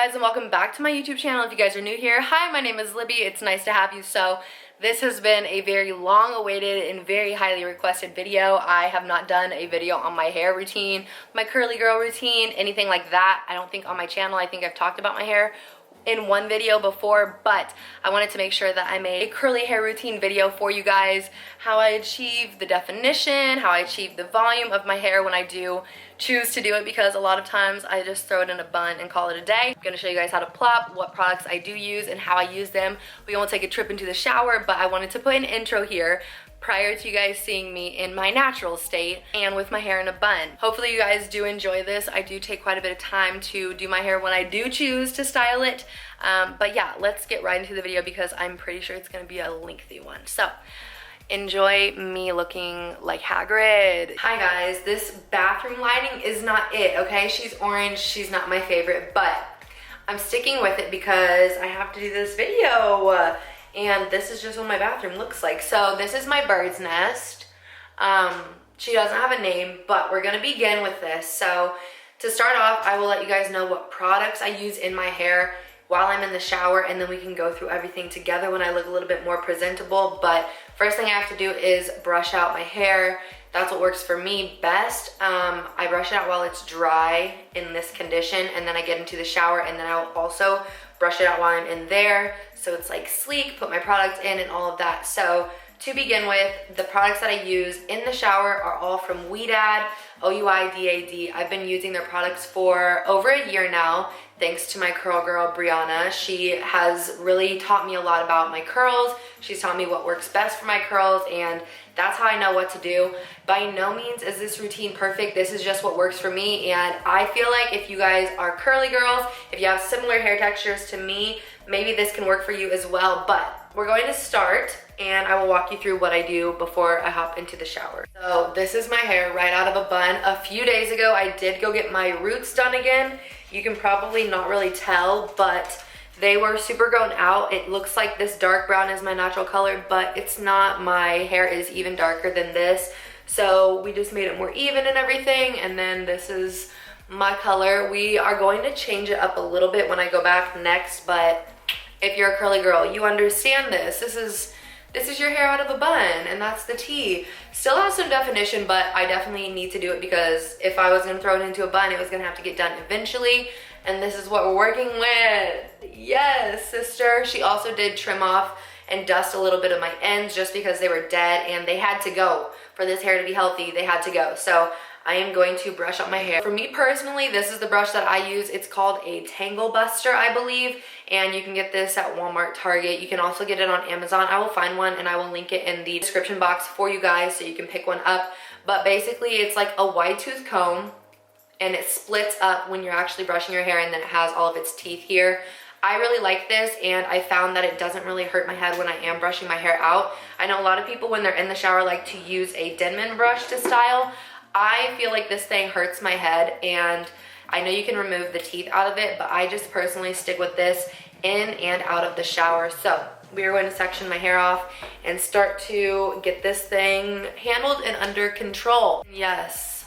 guys, and welcome back to my YouTube channel. If you guys are new here, hi, my name is Libby. It's nice to have you. So this has been a very long awaited and very highly requested video. I have not done a video on my hair routine, my curly girl routine, anything like that. I don't think on my channel. I think I've talked about my hair in one video before, but I wanted to make sure that I made a curly hair routine video for you guys, how I achieve the definition, how I achieve the volume of my hair when I do choose to do it, because a lot of times I just throw it in a bun and call it a day. I'm gonna show you guys how to plop, what products I do use and how I use them. We won't take a trip into the shower, but I wanted to put an intro here prior to you guys seeing me in my natural state and with my hair in a bun. Hopefully you guys do enjoy this. I do take quite a bit of time to do my hair when I do choose to style it. But yeah, let's get right into the video because I'm pretty sure it's gonna be a lengthy one. So enjoy me looking like Hagrid. Hi guys, this bathroom lighting is not it, okay? She's orange, she's not my favorite, but I'm sticking with it because I have to do this video. And this is just what my bathroom looks like. So this is my bird's nest. She doesn't have a name, but we're gonna begin with this. So to start off, I will let you guys know what products I use in my hair while I'm in the shower, and then we can go through everything together when I look a little bit more presentable. But first thing I have to do is brush out my hair. That's what works for me best. I brush it out while it's dry in this condition, and then I get into the shower, and then I'll also brush it out while I'm in there so it's like sleek, put my product in and all of that. So to begin with, the products that I use in the shower are all from Ouidad, O-U-I-D-A-D. I've been using their products for over a year now, thanks to my curl girl, Breanna. She has really taught me a lot about my curls. She's taught me what works best for my curls, and that's how I know what to do. By no means is this routine perfect. This is just what works for me, and I feel like if you guys are curly girls, if you have similar hair textures to me, maybe this can work for you as well. But we're going to start, and I will walk you through what I do before I hop into the shower. So this is my hair right out of a bun. A few days ago, I did go get my roots done again. You can probably not really tell, but they were super grown out. It looks like this dark brown is my natural color, but it's not. My hair is even darker than this. So we just made it more even and everything, and then this is my color. We are going to change it up a little bit when I go back next, but if you're a curly girl, you understand this. This is your hair out of a bun, and that's the tea. Still has some definition, but I definitely need to do it because if I was gonna throw it into a bun, it was gonna have to get done eventually, and this is what we're working with. Yes, sister. She also did trim off and dust a little bit of my ends just because they were dead, and they had to go. For this hair to be healthy, they had to go. So I am going to brush up my hair. For me personally, this is the brush that I use. It's called a Tangle Buster, I believe, and you can get this at Walmart, Target. You can also get it on Amazon. I will find one and I will link it in the description box for you guys so you can pick one up. But basically, it's like a wide tooth comb, and it splits up when you're actually brushing your hair, and then it has all of its teeth here. I really like this, and I found that it doesn't really hurt my head when I am brushing my hair out. I know a lot of people when they're in the shower like to use a Denman brush to style. I feel like this thing hurts my head, and I know you can remove the teeth out of it, but I just personally stick with this in and out of the shower. So we are going to section my hair off and start to get this thing handled and under control. Yes,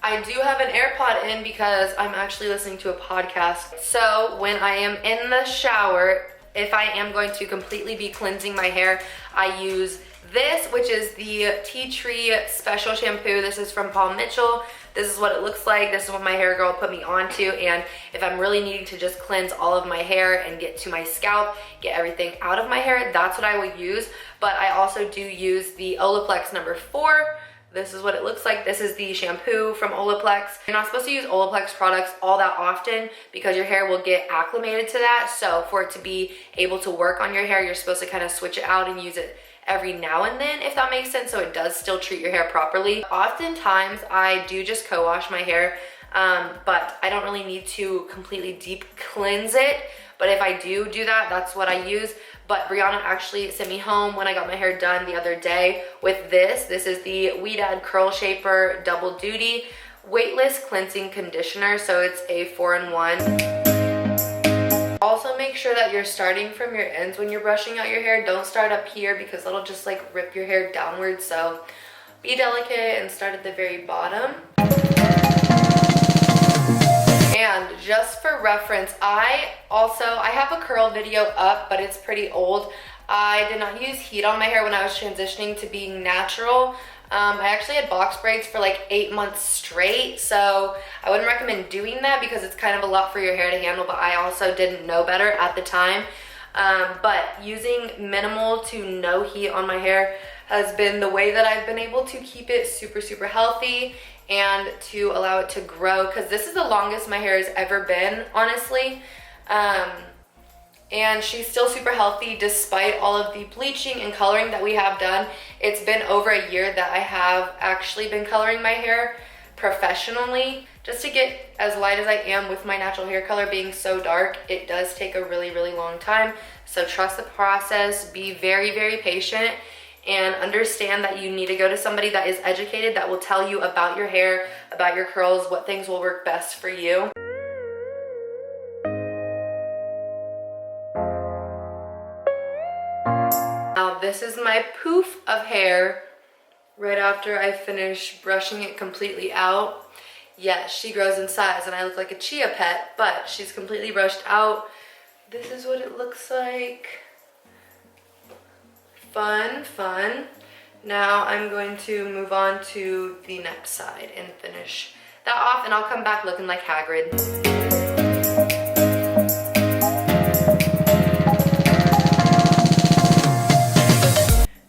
I do have an AirPod in because I'm actually listening to a podcast. So when I am in the shower, if I am going to completely be cleansing my hair, I use this, which is the Tea Tree Special Shampoo. This is from Paul Mitchell. This is what it looks like. This is what my hair girl put me onto, and if I'm really needing to just cleanse all of my hair and get to my scalp, get everything out of my hair, that's what I would use. But I also do use the Olaplex number 4. This is what it looks like. This is the shampoo from Olaplex. You're not supposed to use Olaplex products all that often because your hair will get acclimated to that. So for it to be able to work on your hair, you're supposed to kind of switch it out and use it every now and then, if that makes sense, so it does still treat your hair properly. Oftentimes I do just co-wash my hair, but I don't really need to completely deep cleanse it. But if I do that, that's what I use. But Breanna actually sent me home when I got my hair done the other day with this. This is the Ouidad Curl Shaper Double Duty Weightless Cleansing Conditioner. So it's a 4-in-1. Also make sure that you're starting from your ends when you're brushing out your hair. Don't start up here because that'll just like rip your hair downwards. So be delicate and start at the very bottom. And just for reference, I have a curl video up, but it's pretty old. I did not use heat on my hair when I was transitioning to being natural. I actually had box braids for like 8 months straight, so I wouldn't recommend doing that because it's kind of a lot for your hair to handle, but I also didn't know better at the time. But using minimal to no heat on my hair has been the way that I've been able to keep it super, super healthy and to allow it to grow, because this is the longest my hair has ever been, honestly. And she's still super healthy despite all of the bleaching and coloring that we have done. It's been over a year that I have actually been coloring my hair professionally. Just to get as light as I am with my natural hair color being so dark, it does take a really, really long time. So trust the process, be very, very patient, and understand that you need to go to somebody that is educated, that will tell you about your hair, about your curls, what things will work best for you. Now this is my poof of hair right after I finish brushing it completely out. Yes, she grows in size and I look like a chia pet, but she's completely brushed out. This is what it looks like. Fun, fun. Now I'm going to move on to the next side and finish that off, and I'll come back looking like Hagrid.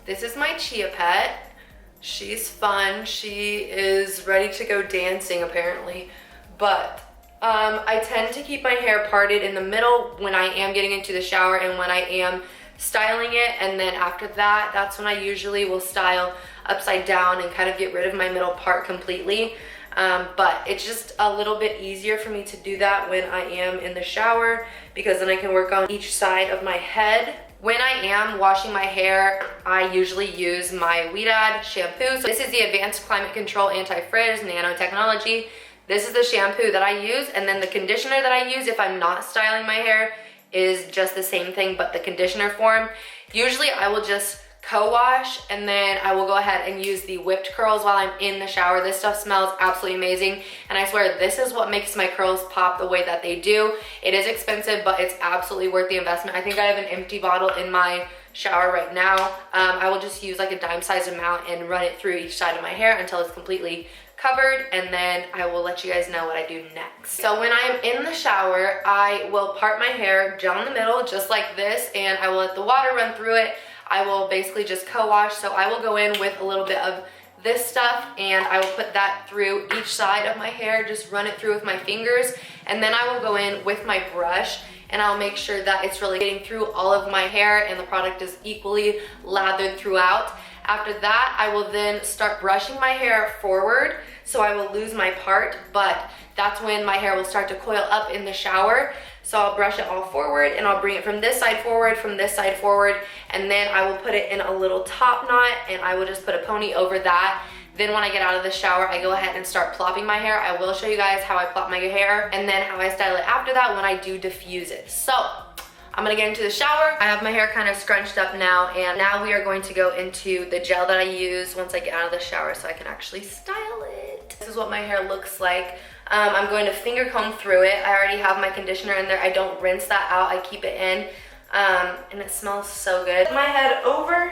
This is my chia pet. She's fun. She is ready to go dancing apparently, but I tend to keep my hair parted in the middle when I am getting into the shower and when I am styling it, and then after that, that's when I usually will style upside down and kind of get rid of my middle part completely. But it's just a little bit easier for me to do that when I am in the shower, because then I can work on each side of my head. When I am washing my hair, I usually use my Weedad shampoo. So this is the Advanced Climate Control Anti-Frizz Nanotechnology. This is the shampoo that I use, and then the conditioner that I use if I'm not styling my hair is just the same thing, but the conditioner form. Usually I will just co-wash, and then I will go ahead and use the whipped curls while I'm in the shower. This stuff smells absolutely amazing, and I swear this is what makes my curls pop the way that they do. It is expensive, but it's absolutely worth the investment. I think I have an empty bottle in my shower right now. I will just use like a dime-sized amount and run it through each side of my hair until it's completely covered, and then I will let you guys know what I do next. So when I'm in the shower, I will part my hair down the middle just like this, and I will let the water run through it. I will basically just co-wash, so I will go in with a little bit of this stuff, and I will put that through each side of my hair, just run it through with my fingers, and then I will go in with my brush, and I'll make sure that it's really getting through all of my hair and the product is equally lathered throughout. After that, I will then start brushing my hair forward, so I will lose my part, but that's when my hair will start to coil up in the shower. So I'll brush it all forward, and I'll bring it from this side forward, from this side forward, and then I will put it in a little top knot, and I will just put a pony over that. Then when I get out of the shower, I go ahead and start plopping my hair. I will show you guys how I plop my hair, and then how I style it after that when I do diffuse it. So I'm gonna get into the shower. I have my hair kind of scrunched up now, and now we are going to go into the gel that I use once I get out of the shower so I can actually style it. This is what my hair looks like. I'm going to finger comb through it. I already have my conditioner in there. I don't rinse that out, I keep it in, and it smells so good. Put my head over,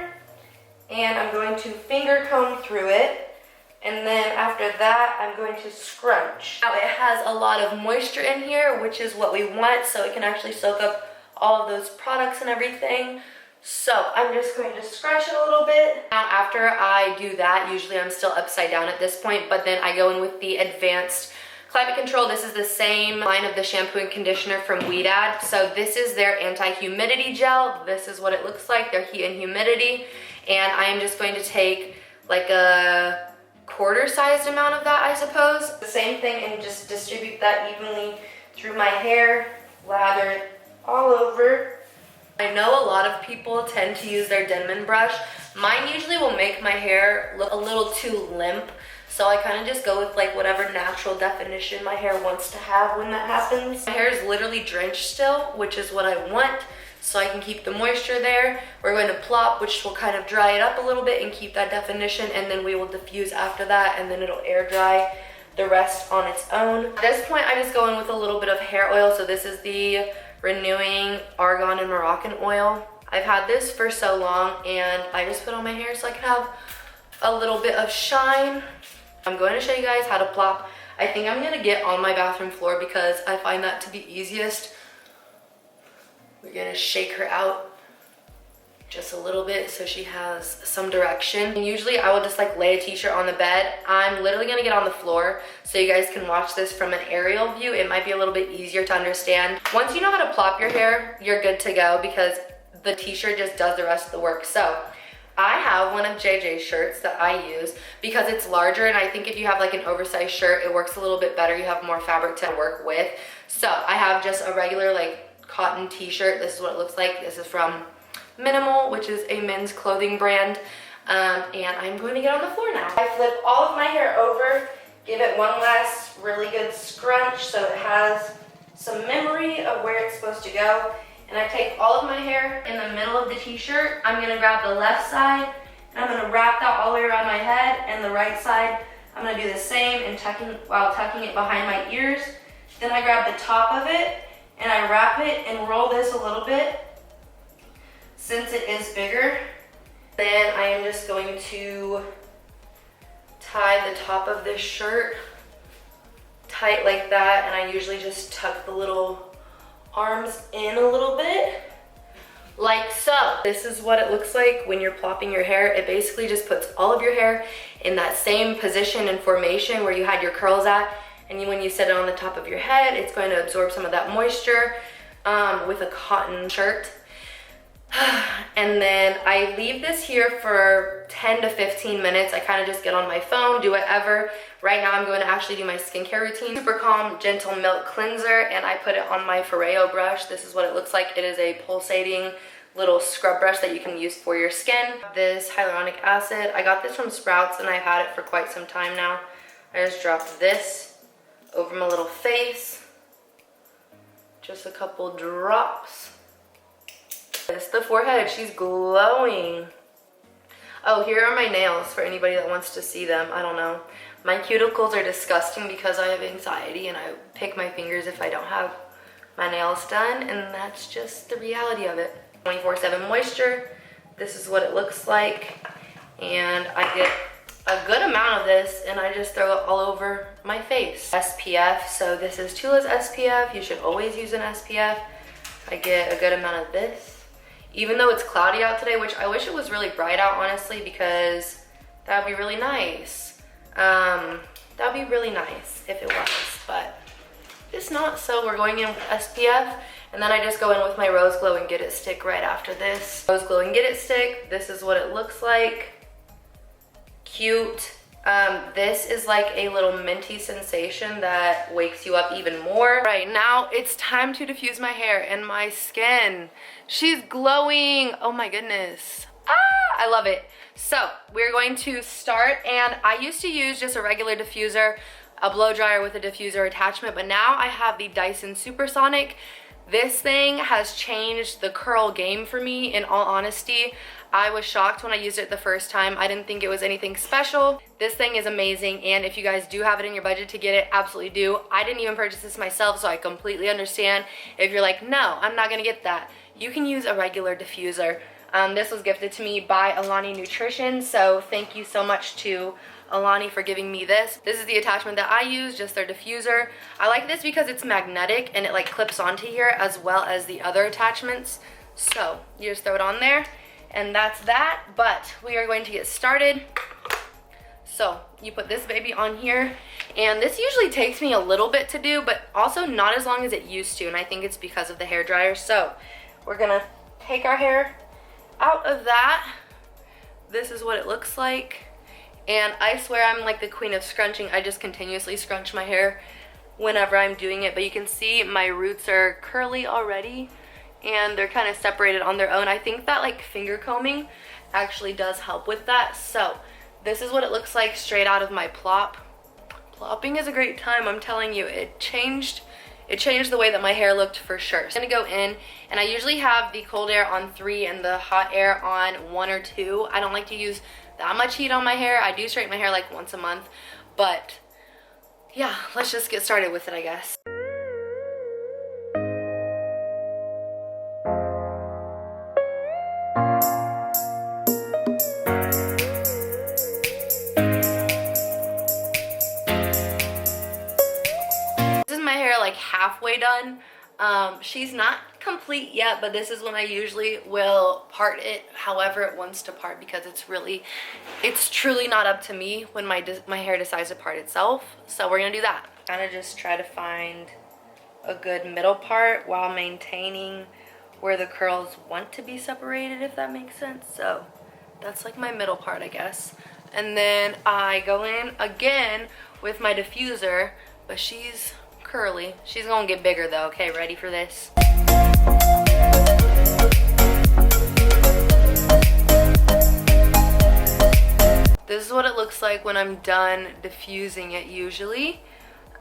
and I'm going to finger comb through it. And then after that, I'm going to scrunch. Now it has a lot of moisture in here, which is what we want, so it can actually soak up all of those products and everything. So I'm just going to scrunch it a little bit. Now after I do that, usually I'm still upside down at this point, but then I go in with the Advanced Climate Control. This is the same line of the shampoo and conditioner from Weedad. So this is their anti-humidity gel. This is what it looks like, their heat and humidity. And I am just going to take like a quarter-sized amount of that, I suppose. The same thing, and just distribute that evenly through my hair, lather it all over. I know a lot of people tend to use their Denman brush. Mine usually will make my hair look a little too limp, so I kind of just go with like whatever natural definition my hair wants to have when that happens. My hair is literally drenched still, which is what I want, so I can keep the moisture there. We're going to plop, which will kind of dry it up a little bit and keep that definition, and then we will diffuse after that, and then it'll air dry. the rest on its own. At this point, I just go in with a little bit of hair oil. So this is the Renewing Argan and Moroccan oil. I've had this for so long, and I just put on my hair so I can have a little bit of shine. I'm going to show you guys how to plop. I think I'm gonna get on my bathroom floor because I find that to be easiest. We're gonna shake her out just a little bit so she has some direction. And usually I will just like lay a t-shirt on the bed. I'm literally gonna get on the floor so you guys can watch this from an aerial view. It might be a little bit easier to understand. Once you know how to plop your hair, you're good to go because the t-shirt just does the rest of the work. So I have one of JJ's shirts that I use because it's larger, and I think if you have like an oversized shirt, it works a little bit better. You have more fabric to work with. So I have just a regular like cotton t-shirt. This is what it looks like. This is from Minimal, which is a men's clothing brand. And I'm going to get on the floor now. I flip all of my hair over, give it one last really good scrunch so it has some memory of where it's supposed to go. And I take all of my hair in the middle of the t-shirt. I'm gonna grab the left side and I'm gonna wrap that all the way around my head, and the right side, I'm gonna do the same and while tucking it behind my ears. Then I grab the top of it and I wrap it and roll this a little bit since it is bigger. Then I am just going to tie the top of this shirt tight like that, and I usually just tuck the little arms in a little bit, like so. This is what it looks like when you're plopping your hair. It basically just puts all of your hair in that same position and formation where you had your curls at, and when you set it on the top of your head, it's going to absorb some of that moisture with a cotton shirt. And then I leave this here for 10 to 15 minutes. I kind of just get on my phone, do whatever. Right now I'm going to actually do my skincare routine. Super Calm Gentle Milk Cleanser, and I put it on my Foreo brush. This is what it looks like. It is a pulsating little scrub brush that you can use for your skin. This hyaluronic acid, I got this from Sprouts and I've had it for quite some time now. I just dropped this over my little face. Just a couple drops. It's the forehead. She's glowing. Oh, here are my nails for anybody that wants to see them. I don't know. My cuticles are disgusting because I have anxiety and I pick my fingers if I don't have my nails done, and that's just the reality of it. 24/7 moisture. This is what it looks like, and I get a good amount of this and I just throw it all over my face. SPF, so this is Tula's SPF. You should always use an SPF. I get a good amount of this. Even though it's cloudy out today, which I wish it was really bright out, honestly, because that would be really nice. That would be really nice if it was, but it's not. So we're going in with SPF, and then I just go in with my Rose Glow and Get It Stick right after this. Rose Glow and Get It Stick, this is what it looks like. Cute. This is like a little minty sensation that wakes you up even more. Right now, it's time to diffuse my hair and my skin. She's glowing. Oh my goodness. Ah, I love it. So we're going to start, and I used to use just a regular diffuser, a blow dryer with a diffuser attachment, but now I have the Dyson Supersonic. This thing has changed the curl game for me, in all honesty. I was shocked when I used it the first time. I didn't think it was anything special. This thing is amazing, and if you guys do have it in your budget to get it, absolutely do. I didn't even purchase this myself, so I completely understand if you're like, no, I'm not gonna get that. You can use a regular diffuser. This was gifted to me by Alani Nutrition, so thank you so much to Alani for giving me this. This is the attachment that I use, just their diffuser. I like this because it's magnetic and it like clips onto here as well as the other attachments. So you just throw it on there and that's that, but we are going to get started. So you put this baby on here, and this usually takes me a little bit to do, but also not as long as it used to, and I think it's because of the hair dryer. So we're gonna take our hair out of that. This is what it looks like. And I swear I'm like the queen of scrunching. I just continuously scrunch my hair whenever I'm doing it, but you can see my roots are curly already and they're kind of separated on their own. I think that like finger combing actually does help with that. So this is what it looks like straight out of my plop. Plopping is a great time, I'm telling you. It changed the way that my hair looked for sure. So I'm gonna go in, and I usually have the cold air on 3 and the hot air on 1 or 2. I don't like to use that much heat on my hair. I do straighten my hair like once a month, but yeah, let's just get started with it, I guess. This is my hair like halfway done. She's not complete yet, but this is when I usually will part it however it wants to part, because it's truly not up to me when my hair decides to part itself. So we're gonna do that. Kind of just try to find a good middle part while maintaining where the curls want to be separated, if that makes sense. So that's like my middle part, I guess. And then I go in again with my diffuser, but she's curly. She's gonna get bigger though. Okay, ready for this? This is what it looks like when I'm done diffusing it usually.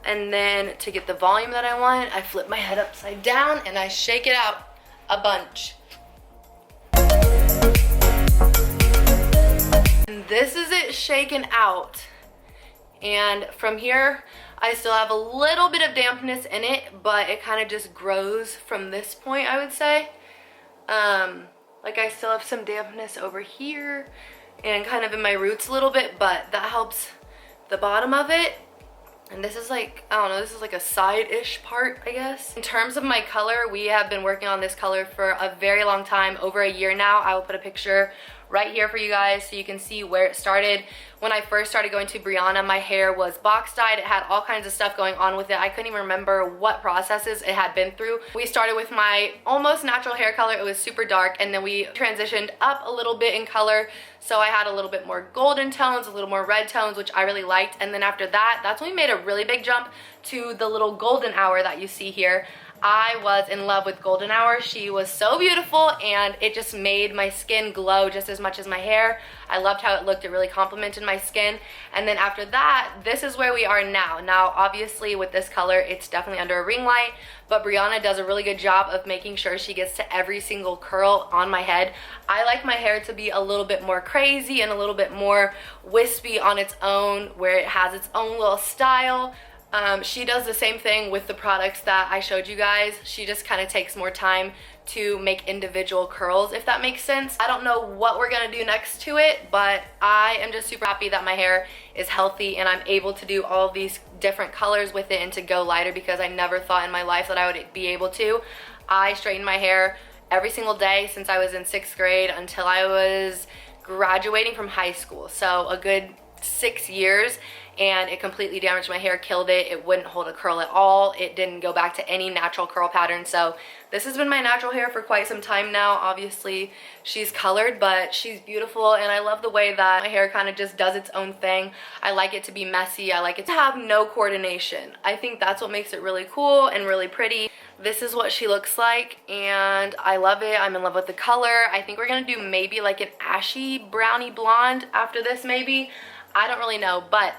And then to get the volume that I want, I flip my head upside down and I shake it out a bunch. And this is it shaken out. And from here, I still have a little bit of dampness in it, but it kind of just grows from this point, I would say. Like I still have some dampness over here and kind of in my roots a little bit, but that helps the bottom of it. And this is like, I don't know, this is like a side-ish part, I guess. In terms of my color, we have been working on this color for a very long time, over a year now. I will put a picture right here for you guys so you can see where it started. When I first started going to Breanna, my hair was box dyed. It had all kinds of stuff going on with it. I couldn't even remember what processes it had been through. We started with my almost natural hair color. It was super dark, and then we transitioned up a little bit in color. So I had a little bit more golden tones, a little more red tones, which I really liked. And then after that, that's when we made a really big jump to the little golden hour that you see here. I was in love with golden hour. She was so beautiful, and it just made my skin glow just as much as my hair. I loved how it looked. It really complemented my skin. And then after that, this is where we are now. Now, obviously with this color, it's definitely under a ring light, but Breanna does a really good job of making sure she gets to every single curl on my head. I like my hair to be a little bit more crazy and a little bit more wispy on its own, where it has its own little style. She does the same thing with the products that I showed you guys. She just kind of takes more time to make individual curls, if that makes sense. I don't know what we're gonna do next to it, but I am just super happy that my hair is healthy and I'm able to do all of these different colors with it and to go lighter, because I never thought in my life that I would be able to. I straightened my hair every single day since I was in 6th grade until I was graduating from high school. So a good 6 years, and it completely damaged my hair, killed it. It wouldn't hold a curl at all. It didn't go back to any natural curl pattern. So this has been my natural hair for quite some time now. Obviously she's colored, but she's beautiful, and I love the way that my hair kind of just does its own thing. I like it to be messy. I like it to have no coordination. I think that's what makes it really cool and really pretty. This is what she looks like, and I love it. I'm in love with the color. I think we're gonna do maybe like an ashy brownie blonde after this, maybe. I don't really know, but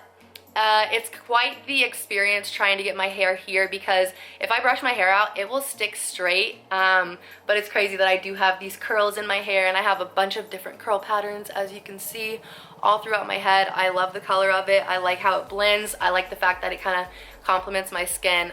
it's quite the experience trying to get my hair here, because if I brush my hair out, it will stick straight. But it's crazy that I do have these curls in my hair, and I have a bunch of different curl patterns, as you can see, all throughout my head. I love the color of it. I like how it blends. I like the fact that it kind of complements my skin.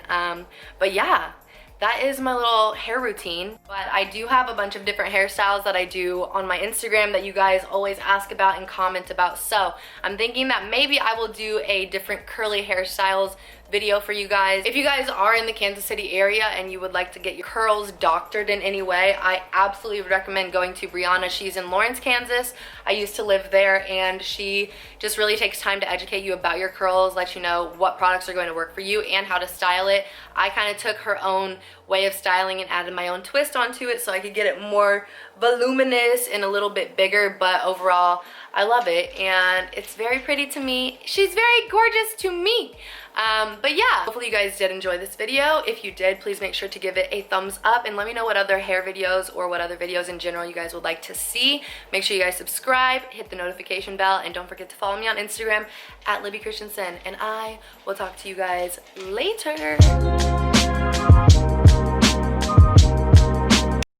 But yeah, that is my little hair routine. But I do have a bunch of different hairstyles that I do on my Instagram that you guys always ask about and comment about. So I'm thinking that maybe I will do a different curly hairstyles video for you guys. If you guys are in the Kansas City area and you would like to get your curls doctored in any way, I absolutely would recommend going to Breanna. She's in Lawrence, Kansas. I used to live there, and she just really takes time to educate you about your curls, let you know what products are going to work for you and how to style it. I kind of took her own way of styling and added my own twist onto it so I could get it more voluminous and a little bit bigger, but overall I love it and it's very pretty to me. She's very gorgeous to me. But yeah, hopefully you guys did enjoy this video. If you did, please make sure to give it a thumbs up and let me know what other hair videos or what other videos in general you guys would like to see. Make sure you guys subscribe, hit the notification bell, and don't forget to follow me on Instagram at Libby Christensen, and I will talk to you guys later.